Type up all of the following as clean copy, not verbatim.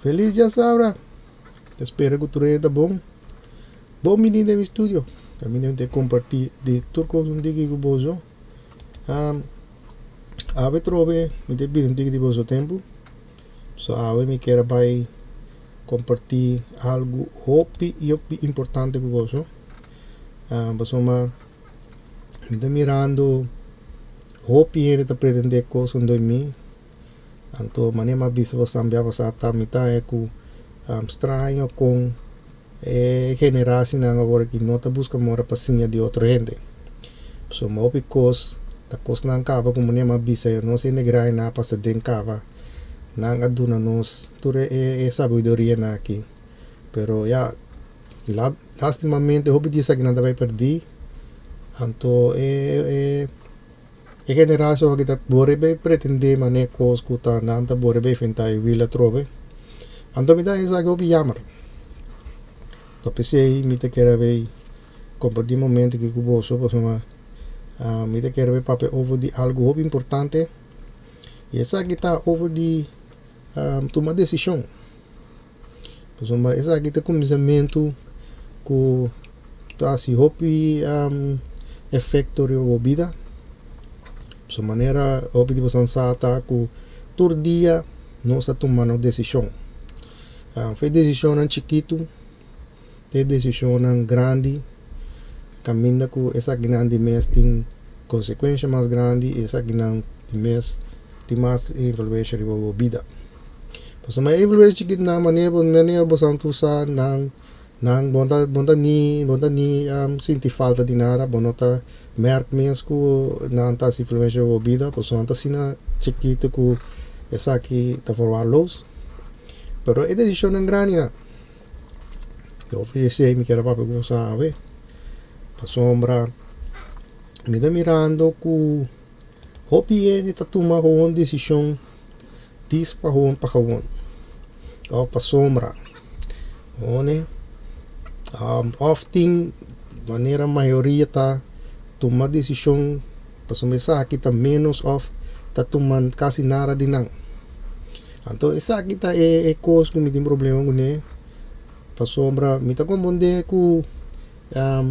Feliz dia, Sabra. Espero que tudo está bom. Bom menino no estúdio. Também tenho que compartilhar de turcos um dia que eu bozo. Ave trove, me te bir um dia de bozo tempo. So ave me quer vai compartilhar algo hopi e importante com você. Basoma me está mirando hopi ele está pretendendo coisa em mim. Anto manema bisa você ambia você tá me tá é com estranho com geração na agora que não tá busca mora pasinha de outra gente. So mo because ta kos nang kava como manema bisa eu não sei negrai na passa den kava nang aduna nos ture sabedoria na aqui. Pero ya lastimamente hope disa que nada vai perder. Anto generação que tá bore be pretende mané cos kuta nanta bore be fintai vila trove. Anto me dá essa que eu jammer. Então pensei me te quero ver compartilhar momento que eu vou só para me te quero ver papel over de algo muito importante. E essa aqui tá over de tomar decisão. Então essa aqui tá começamento com tá se hope efeito de vida. De maneira hope de você tá com todo dia nós tomando decisão. Fez decisão chiquito, tem decisão grande, caminha com essa grande mês tem consequência mais grande, essa grande mês tem mais influência na vida. Mas influência chiquito na maneira você usa nang bonta ni sinti falta de nada, bonota merk mês com não tá se influência na vida, pois anta sina chiquito com essa aqui tá for los. Pero é decisão grande na. Eu ofereci me quero para como sabe. Pa sombra me dá mirando com hopi ele tá tomando uma decisão dis pa hon. Ou pa sombra. One often maneira maioria tá tomando decisão pa sombra aqui tá menos of tá tomando quase nada de não. Então essa aqui tá coisa que me tem problema com ele. Pa sombra me tá compreender com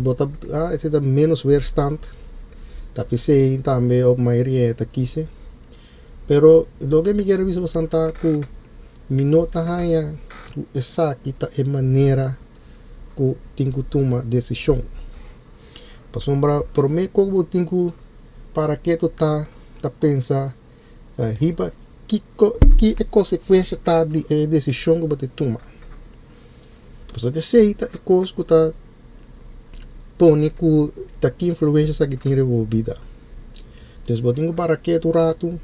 bota esse tá menos weerstand. Tá pensei também a maioria tá quise. Pero logo me quero ver bastante com me nota haya essa aqui tá é maneira que tem que tomar decisão. Pa sombra por me como tem que para que tu tá pensa riba que é consequência tá de decisão que você toma. Você aceita é coisa que tá põe que tá que influência que tem revolvida. Então você tem que para que tu rato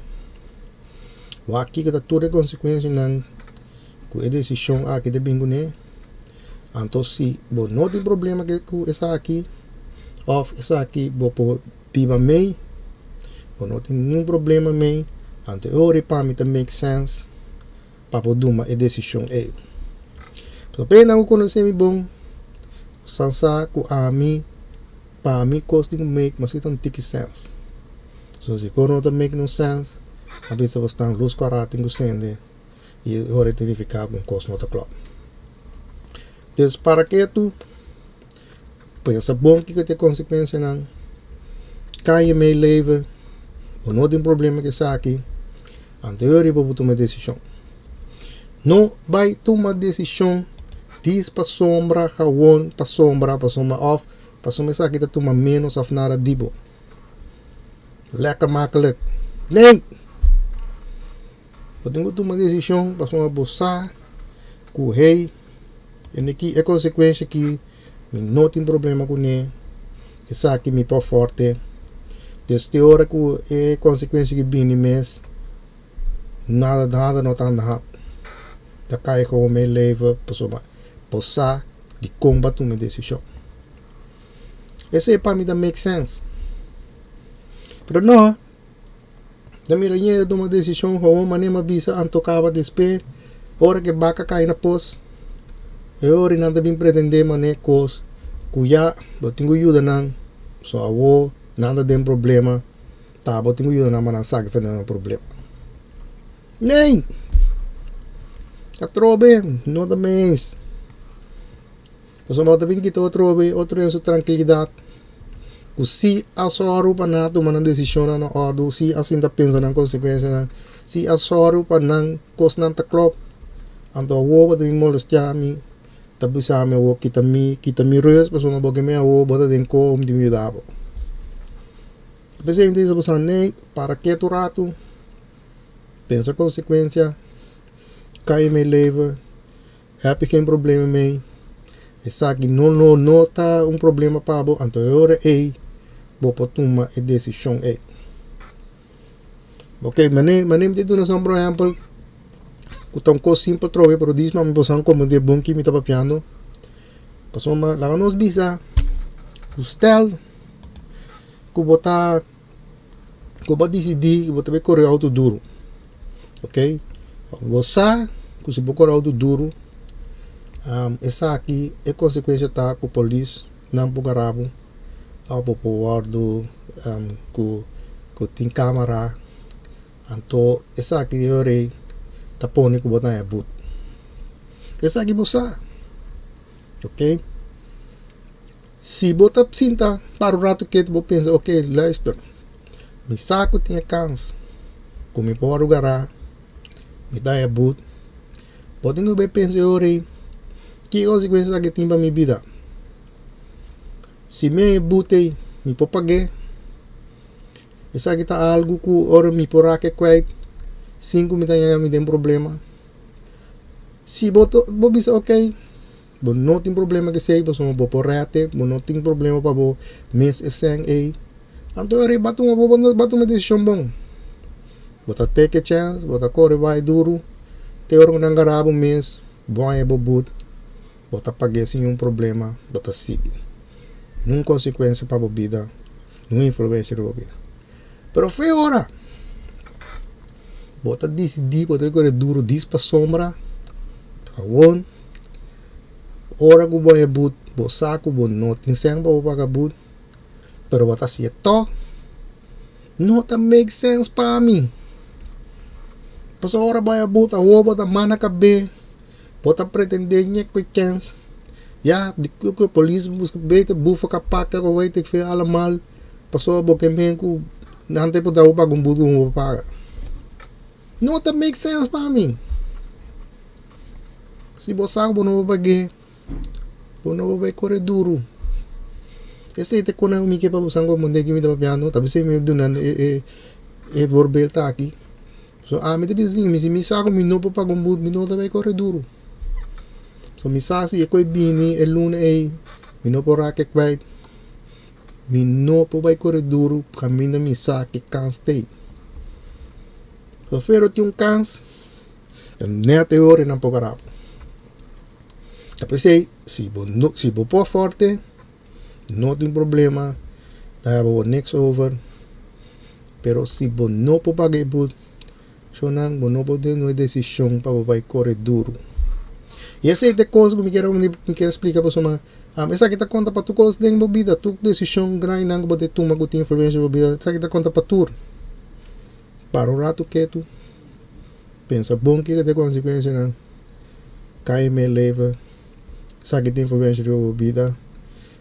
o aqui que tá toda consequência não com a decisão aqui de bingo né. Então se você não tem problema com essa aqui ou essa aqui você diva mei você não tem nenhum problema mei. Então eu para mim make sense para poder tomar a decisão é. Então pena eu conhecer me bom sansa com a mim para mim costa de make mas que não take sense. So se quando não make no sense a vez você está luz karate com sende e eu identificar com costa nota club. Então para que tu pensa bom que tem consequência não cai me leva ou não tem problema que está aqui. Anterior para tomar decisão. Não vai tomar decisão diz para sombra, hawon, para sombra off, para sombra essa aqui tá tomar menos of nada dibo. Lekker makkelijk. Nee! Eu tenho que tomar decisão para sombra boçar, correr, e aqui é consequência que não tem problema com ele. Essa aqui me pôr forte. Desde a hora que é consequência que vem no mês, nada não está andando. Da cai com o meu leva, pessoa, passar de combater uma decisão. Esse é para mim da make sense. Mas não, da minha rainha de uma decisão, como maneira bisa antocava despe, hora que vaca cai na pos, eu nada bem pretender mané cos, cuya, eu tenho ajuda não, só avô, nada tem problema, tá, eu tenho ajuda não, mas não sabe que não é problema. Nem! Atrobe, no da mês. Mas o modo bem que tu atrobe, outro é a sua tranquilidade. O se a sua roupa na tomar uma decisão na ordem, se assim tá pensando na consequência, se a sua roupa não costa não tá claro, então o ovo de molestar a mim, tapi sa me o kita mi reus, mas uma boca me o bota den ko de me dava. Pensei em dizer você nem para que tu rato, pensa a consequência, cai me leva, é pequeno problema me, essa aqui não tá problema para bo, então eu ei vou tomar a decisão é. Ok, manem de tu não por exemplo, o tão coisa simples trove, pero diz mas me possam como de bom que me tava piano, passou uma lá nos bisa, o stel, que botar, que botar decidir, que botar correr auto duro, ok, você que se botar auto duro, essa aqui é consequência tá com o polícia, não por garabo ao popular do que tem câmera, então essa aqui eu rei tá pondo que botar é boot, essa aqui você, ok, se botar cinta para o rato que tu vou pensar, ok, luister, me saco tinha cans, como me pôr o gará, me dá é boot, pode não bem pensar eu rei, que consequência que tem para minha vida. Se me botei, me pode pagar. Essa aqui tá algo que ora me porá que quait, 5 me tem problema. Se boto, vou dizer ok, vou não tem problema que sei, vou vou por rete, vou não tem problema para vou mês é sem aí. Então eu bato uma decisão bom. Bota take a chance, bota corre vai duro, te ora não garabo mês, bom é bobut, bota pagar sem problema, bota seguir. Não consequência para a vida, não influência para a vida. Pero foi hora. Bota decidir, bota correr duro, diz para sombra, kawon, hora que boa é but, bo saco, bo não tem sem para pagar but, pero bota se to, não tá make sense para mim. Passou hora vai a but, a bota mana cabe, bota pretender nhek com chance. Ja, de polícia busca beter bufa kapaka ko weet ik veel allemaal. Passou a boca menco, não tem para dar um budo um paga. Não tá make sense para mim. Se você sabe não vai pagar, não vai correr duro. Esse é quando eu me queima para você como que me dá piano, talvez se me dando é verbal tá aqui. So me te vizinho, se me sabe me não para pagar budo, me não vai correr duro. So mi sa si eko'y bini el luna ay mino po raket white mino po bay koridoro kami na misa ki kans stay. So ferot yung kans na teori ng pagkarap. Tapos say si bo po forte no tem problema tayo next over pero si bo no po pag-ibut so nang bo no po din no desisyon pa bay koridoro. E essa é a coisa que me quero explicar para você, essa aqui tá conta para tu coisa dentro da vida, tu decisão grande não pode tomar que tem influência na vida, essa aqui tá conta para tu, para o rato que tu pensa bom que tem consequência não, cai me leva, essa aqui tem influência na vida,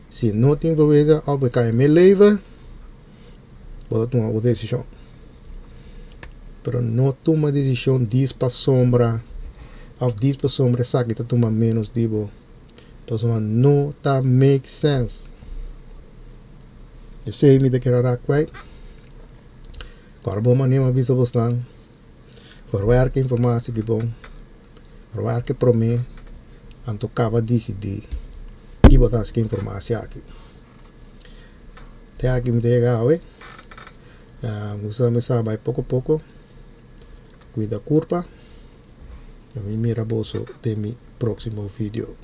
se não tem influência, ao cai me leva, pode tomar uma decisão, pero não toma decisão diz para sombra. Of these pessoas essa que tá tomando menos dibo, pessoa não tá make sense. Esse aí me de querer right. Agora bom maneira avisa você lá. Forward que informação que bom, forward que promete, anto acaba decidir. Que botar que informação aqui. Até aqui me dega hoje. Usa me sabe pouco a pouco. Cuida curva. Me mira bolso de mi próximo vídeo.